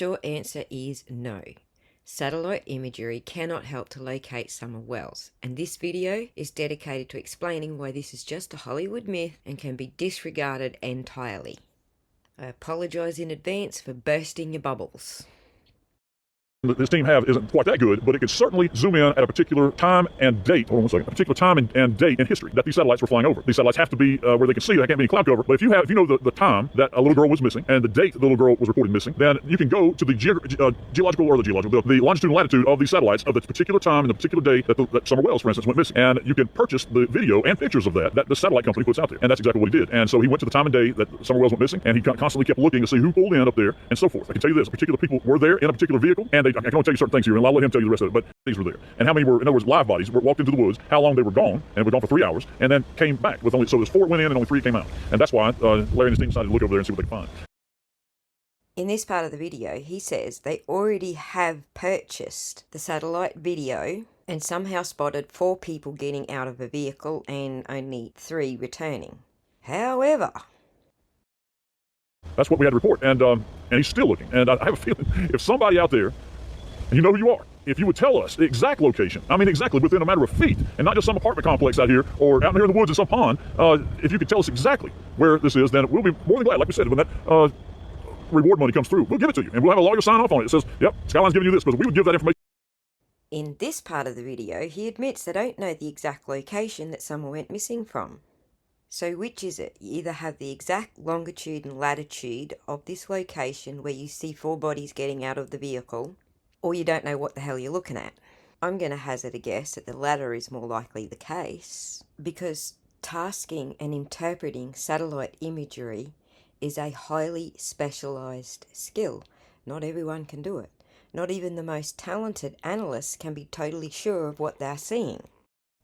short answer is no. Satellite imagery cannot help to locate summer wells, and this video is dedicated to explaining why this is just a Hollywood myth and can be disregarded entirely. I apologise in advance for bursting your bubbles. This team have isn't quite that good, but it could certainly zoom in at a particular time and date. Hold on 1 second. A particular time and date in history that these satellites were flying over. These satellites have to be where they can see. There can't be any cloud cover. But if you know the time that a little girl was missing and the date the little girl was reported missing, then you can go to the the longitude and latitude of these satellites of the particular time and the particular day that summer wells, for instance, went missing, and you can purchase the video and pictures of that the satellite company puts out there, and that's exactly what he did. And so he went to the time and day that summer wells went missing, and he constantly kept looking to see who pulled in up there and so forth. I can tell you this: particular people were there in a particular vehicle, and I can only tell you certain things here, and I'll let him tell you the rest of it, but these were there. And how many were, in other words, live bodies, walked into the woods, how long they were gone, and were gone for 3 hours, and then came back with only, so there's 4 went in and only 3 came out. And that's why Larry and his team decided to look over there and see what they could find. In this part of the video, he says they already have purchased the satellite video and somehow spotted 4 people getting out of a vehicle and only 3 returning. However, that's what we had to report, and he's still looking. And I have a feeling if somebody out there, and you know who you are, if you would tell us the exact location, I mean exactly within a matter of feet, and not just some apartment complex out here or out here in the woods in some pond, if you could tell us exactly where this is, then we'll be more than glad. Like we said, when that reward money comes through, we'll give it to you, and we'll have a lawyer sign off on it. It says, yep, Skyline's giving you this, because we would give that information. in this part of the video, he admits they don't know the exact location that someone went missing from. So which is it? You either have the exact longitude and latitude of this location where you see 4 bodies getting out of the vehicle, or you don't know what the hell you're looking at. I'm going to hazard a guess that the latter is more likely the case, because tasking and interpreting satellite imagery is a highly specialised skill. Not everyone can do it. Not even the most talented analysts can be totally sure of what they're seeing.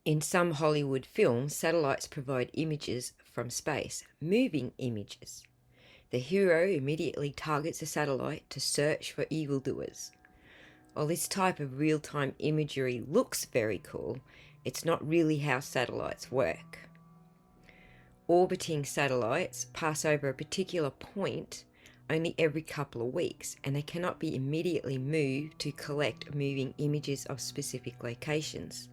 In some Hollywood films, satellites provide images from space, moving images. The hero immediately targets a satellite to search for evildoers. While this type of real-time imagery looks very cool, it's not really how satellites work. Orbiting satellites pass over a particular point only every couple of weeks, and they cannot be immediately moved to collect moving images of specific locations.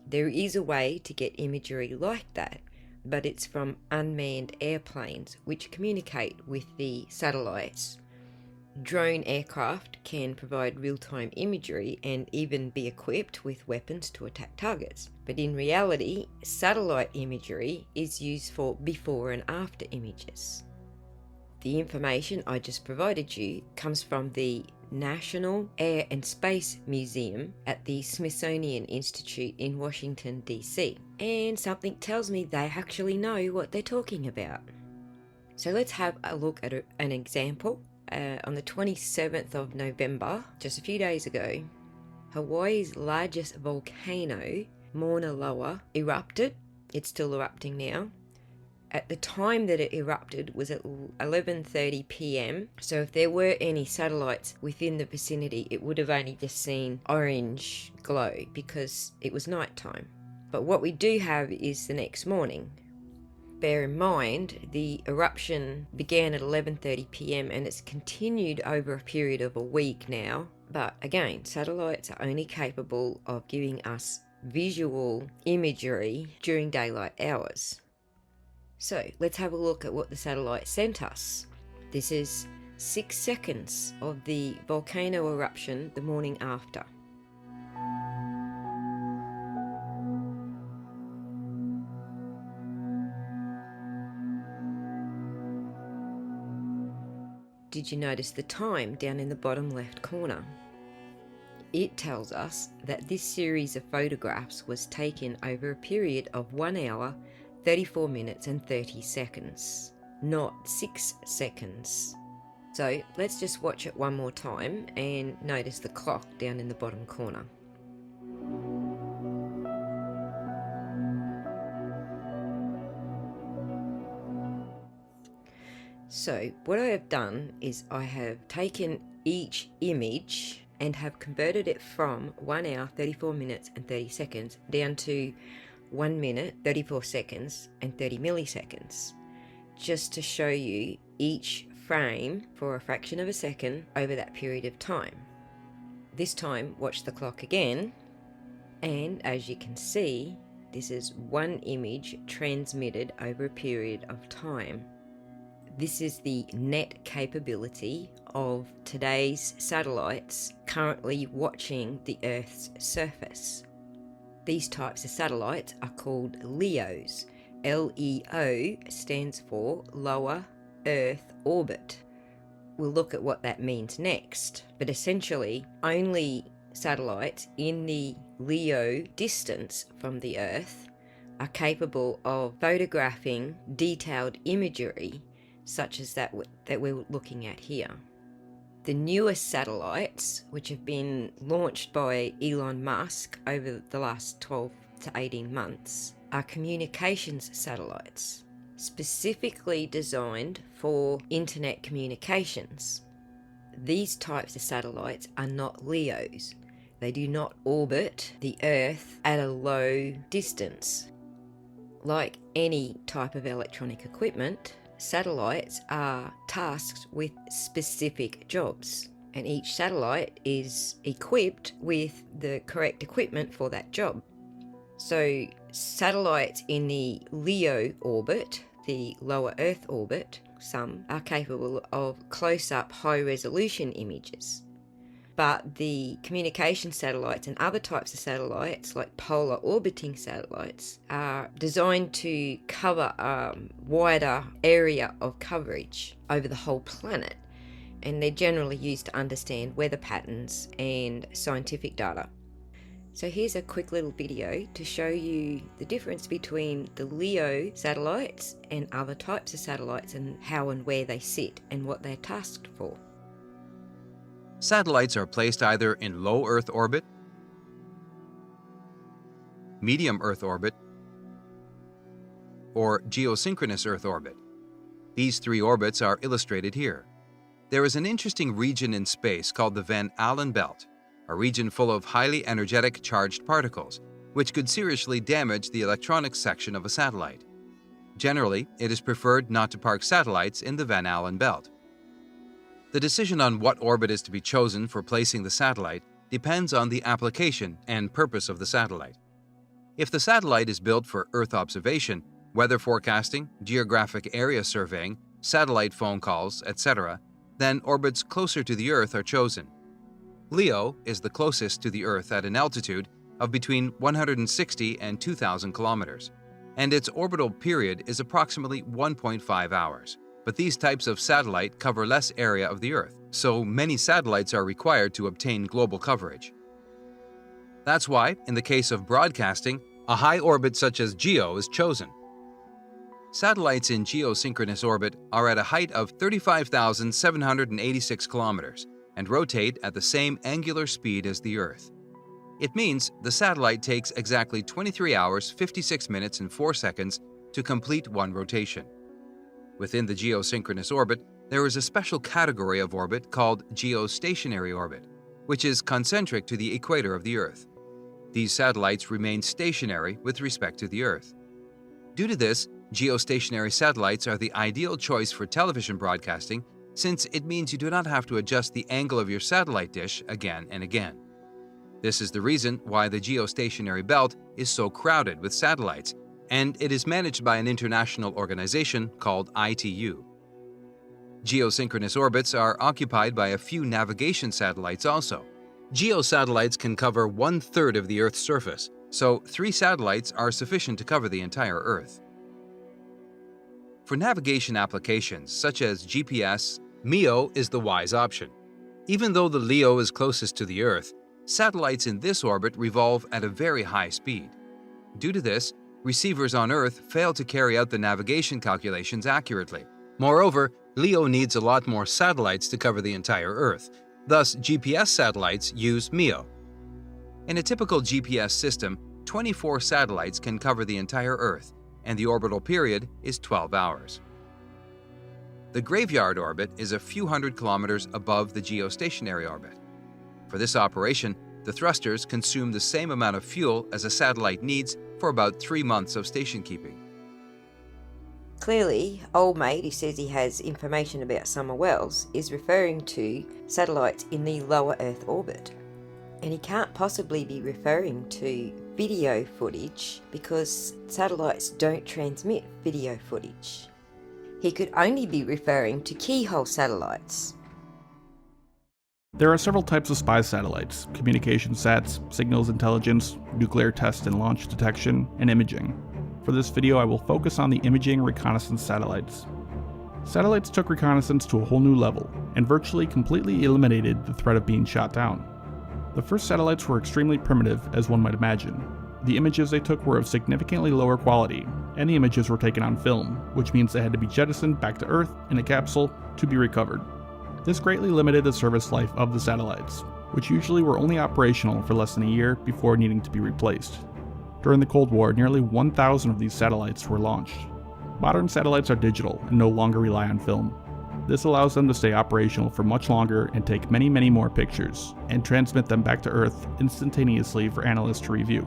There is a way to get imagery like that, but it's from unmanned airplanes which communicate with the satellites. Drone aircraft can provide real-time imagery and even be equipped with weapons to attack targets. But in reality, satellite imagery is used for before and after images. The information I just provided you comes from the National Air and Space Museum at the Smithsonian Institute in Washington, D.C. And something tells me they actually know what they're talking about. So let's have a look at an example. On the 27th of November, just a few days ago, Hawaii's largest volcano, Mauna Loa, erupted. It's still erupting now. At the time that it erupted was at 11:30 p.m. So if there were any satellites within the vicinity, it would have only just seen orange glow because it was nighttime. But what we do have is the next morning. Bear in mind, the eruption began at 11:30 p.m. and it's continued over a period of a week now. But again, satellites are only capable of giving us visual imagery during daylight hours. So let's have a look at what the satellite sent us. This is 6 seconds of the volcano eruption the morning after. Did you notice the time down in the bottom left corner? It tells us that this series of photographs was taken over a period of 1 hour, 34 minutes and 30 seconds, not 6 seconds. So let's just watch it one more time and notice the clock down in the bottom corner. So what I have done is I have taken each image and have converted it from 1 hour, 34 minutes and 30 seconds down to 1 minute, 34 seconds and 30 milliseconds, just to show you each frame for a fraction of a second over that period of time. This time, watch the clock again, and as you can see, this is one image transmitted over a period of time. This is the net capability of today's satellites currently watching the Earth's surface. These types of satellites are called LEOs. LEO stands for Lower Earth Orbit. We'll look at what that means next, but essentially only satellites in the LEO distance from the Earth are capable of photographing detailed imagery such as that we're looking at here. The newest satellites, which have been launched by Elon Musk over the last 12 to 18 months, are communications satellites, specifically designed for internet communications. These types of satellites are not LEOs. They do not orbit the Earth at a low distance. Like any type of electronic equipment, satellites are tasked with specific jobs, and each satellite is equipped with the correct equipment for that job. So satellites in the LEO orbit, the lower Earth orbit, some are capable of close-up high-resolution images. But the communication satellites and other types of satellites, like polar orbiting satellites, are designed to cover a wider area of coverage over the whole planet, and they're generally used to understand weather patterns and scientific data. So here's a quick little video to show you the difference between the LEO satellites and other types of satellites, and how and where they sit and what they're tasked for. Satellites are placed either in low Earth orbit, medium Earth orbit, or geosynchronous Earth orbit. These three orbits are illustrated here. There is an interesting region in space called the Van Allen belt, a region full of highly energetic charged particles, which could seriously damage the electronics section of a satellite. Generally, it is preferred not to park satellites in the Van Allen belt. The decision on what orbit is to be chosen for placing the satellite depends on the application and purpose of the satellite. If the satellite is built for Earth observation, weather forecasting, geographic area surveying, satellite phone calls, etc., then orbits closer to the Earth are chosen. LEO is the closest to the Earth at an altitude of between 160 and 2,000 kilometers, and its orbital period is approximately 1.5 hours. But these types of satellite cover less area of the Earth, so many satellites are required to obtain global coverage. That's why, in the case of broadcasting, a high orbit such as GEO is chosen. Satellites in geosynchronous orbit are at a height of 35,786 kilometers and rotate at the same angular speed as the Earth. It means the satellite takes exactly 23 hours, 56 minutes, and 4 seconds to complete one rotation. Within the geosynchronous orbit, there is a special category of orbit called geostationary orbit, which is concentric to the equator of the Earth. These satellites remain stationary with respect to the Earth. Due to this, geostationary satellites are the ideal choice for television broadcasting, since it means you do not have to adjust the angle of your satellite dish again and again. This is the reason why the geostationary belt is so crowded with satellites, and it is managed by an international organization called ITU. Geosynchronous orbits are occupied by a few navigation satellites also. Geosatellites can cover 1/3 of the Earth's surface, so 3 satellites are sufficient to cover the entire Earth. For navigation applications such as GPS, MEO is the wise option. Even though the LEO is closest to the Earth, satellites in this orbit revolve at a very high speed. Due to this, receivers on Earth fail to carry out the navigation calculations accurately. Moreover, LEO needs a lot more satellites to cover the entire Earth. Thus, GPS satellites use MEO. In a typical GPS system, 24 satellites can cover the entire Earth, and the orbital period is 12 hours. The graveyard orbit is a few hundred kilometers above the geostationary orbit. For this operation, the thrusters consume the same amount of fuel as a satellite needs for about 3 months of station keeping. Clearly, old mate who says he has information about Summer Wells is referring to satellites in the lower Earth orbit. And he can't possibly be referring to video footage because satellites don't transmit video footage. He could only be referring to keyhole satellites. There are several types of spy satellites: communication sats, signals intelligence, nuclear test and launch detection, and imaging. For this video, I will focus on the imaging reconnaissance satellites. Satellites took reconnaissance to a whole new level, and virtually completely eliminated the threat of being shot down. The first satellites were extremely primitive, as one might imagine. The images they took were of significantly lower quality, and the images were taken on film, which means they had to be jettisoned back to Earth in a capsule to be recovered. This greatly limited the service life of the satellites, which usually were only operational for less than a year before needing to be replaced. During the Cold War, nearly 1,000 of these satellites were launched. Modern satellites are digital and no longer rely on film. This allows them to stay operational for much longer and take many more pictures, and transmit them back to Earth instantaneously for analysts to review.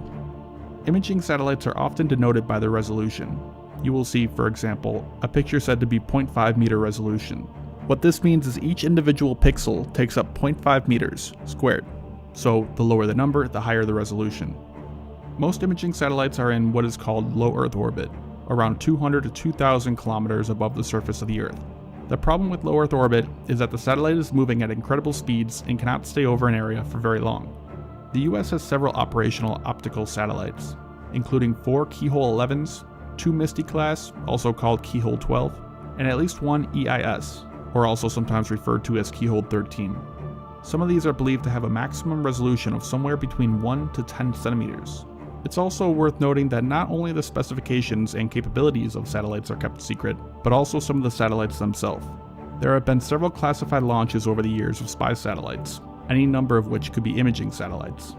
Imaging satellites are often denoted by their resolution. You will see, for example, a picture said to be 0.5 meter resolution. What this means is each individual pixel takes up 0.5 meters squared, so the lower the number, the higher the resolution. Most imaging satellites are in what is called low Earth orbit, around 200 to 2,000 kilometers above the surface of the Earth. The problem with low Earth orbit is that the satellite is moving at incredible speeds and cannot stay over an area for very long. The US has several operational optical satellites, including 4 Keyhole 11s, 2 Misty class, also called Keyhole 12, and at least 1 EIS, or also sometimes referred to as Keyhole 13. Some of these are believed to have a maximum resolution of somewhere between 1 to 10 centimeters. It's also worth noting that not only the specifications and capabilities of satellites are kept secret, but also some of the satellites themselves. There have been several classified launches over the years of spy satellites, any number of which could be imaging satellites.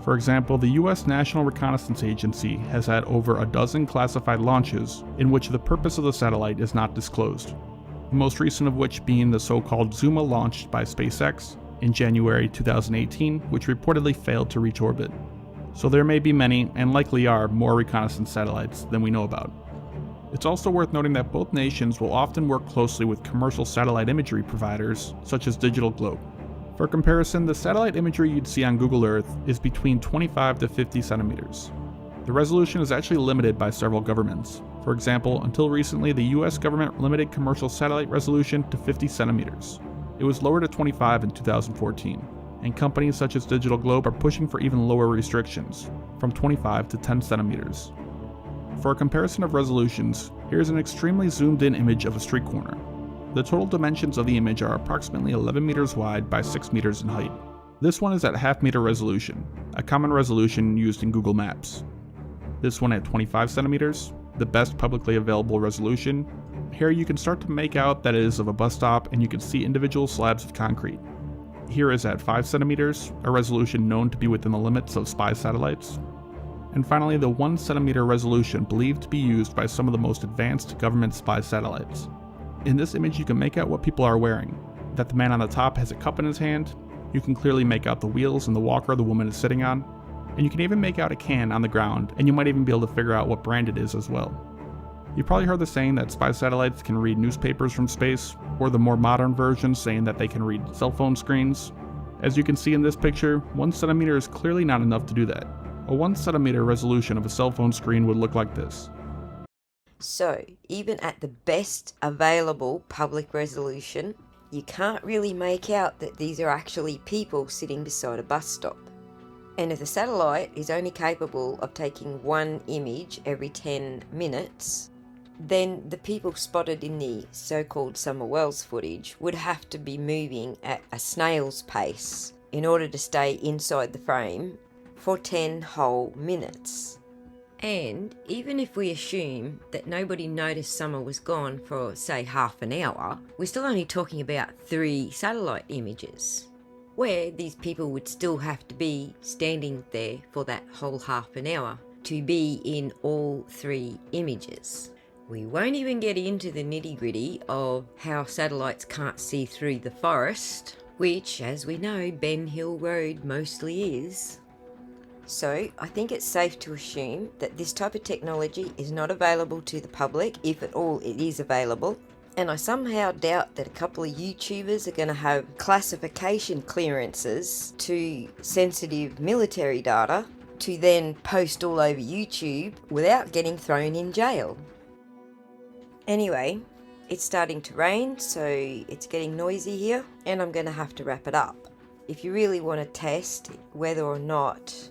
For example, the US National Reconnaissance Agency has had over a dozen classified launches in which the purpose of the satellite is not disclosed. The most recent of which being the so-called Zuma launch by SpaceX in January 2018, which reportedly failed to reach orbit. So there may be many, and likely are, more reconnaissance satellites than we know about. It's also worth noting that both nations will often work closely with commercial satellite imagery providers, such as Digital Globe. For comparison, the satellite imagery you'd see on Google Earth is between 25 to 50 centimeters. The resolution is actually limited by several governments. For example, until recently, the US government limited commercial satellite resolution to 50 centimeters. It was lowered to 25 in 2014. And companies such as Digital Globe are pushing for even lower restrictions, from 25 to 10 centimeters. For a comparison of resolutions, here's an extremely zoomed in image of a street corner. The total dimensions of the image are approximately 11 meters wide by 6 meters in height. This one is at half meter resolution, a common resolution used in Google Maps. This one at 25 centimeters, the best publicly available resolution. Here you can start to make out that it is of a bus stop and you can see individual slabs of concrete. Here is at 5 centimeters, a resolution known to be within the limits of spy satellites. And finally, the 1 centimeter resolution believed to be used by some of the most advanced government spy satellites. In this image you can make out what people are wearing, that the man on the top has a cup in his hand, you can clearly make out the wheels and the walker the woman is sitting on, and you can even make out a can on the ground, and you might even be able to figure out what brand it is as well. You've probably heard the saying that spy satellites can read newspapers from space, or the more modern version saying that they can read cell phone screens. As you can see in this picture, 1 centimeter is clearly not enough to do that. A 1 centimeter resolution of a cell phone screen would look like this. So, even at the best available public resolution, you can't really make out that these are actually people sitting beside a bus stop. And if the satellite is only capable of taking 1 image every 10 minutes, then the people spotted in the so-called Summer Wells footage would have to be moving at a snail's pace in order to stay inside the frame for 10 whole minutes. And even if we assume that nobody noticed Summer was gone for, say, half an hour, we're still only talking about 3 satellite images, where these people would still have to be standing there for that whole half an hour to be in all 3 images. We won't even get into the nitty-gritty of how satellites can't see through the forest, which, as we know, Ben Hill Road mostly is. So I think it's safe to assume that this type of technology is not available to the public, if at all it is available. And I somehow doubt that a couple of YouTubers are going to have classification clearances to sensitive military data to then post all over YouTube without getting thrown in jail. Anyway, it's starting to rain, so it's getting noisy here, and I'm going to have to wrap it up. If you really want to test whether or not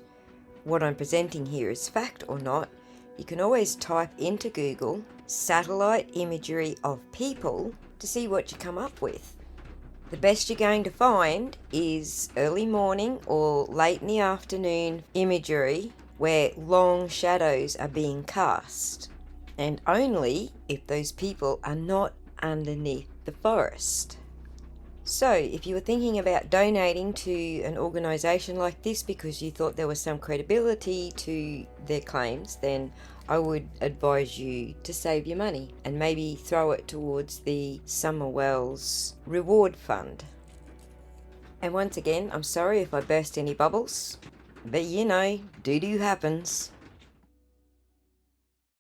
what I'm presenting here is fact or not, you can always type into Google satellite imagery of people to see what you come up with. The best you're going to find is early morning or late in the afternoon imagery where long shadows are being cast, and only if those people are not underneath the forest. So if you were thinking about donating to an organisation like this because you thought there was some credibility to their claims, then I would advise you to save your money and maybe throw it towards the Summer Wells Reward Fund. And once again, I'm sorry if I burst any bubbles, but you know, doo-doo happens.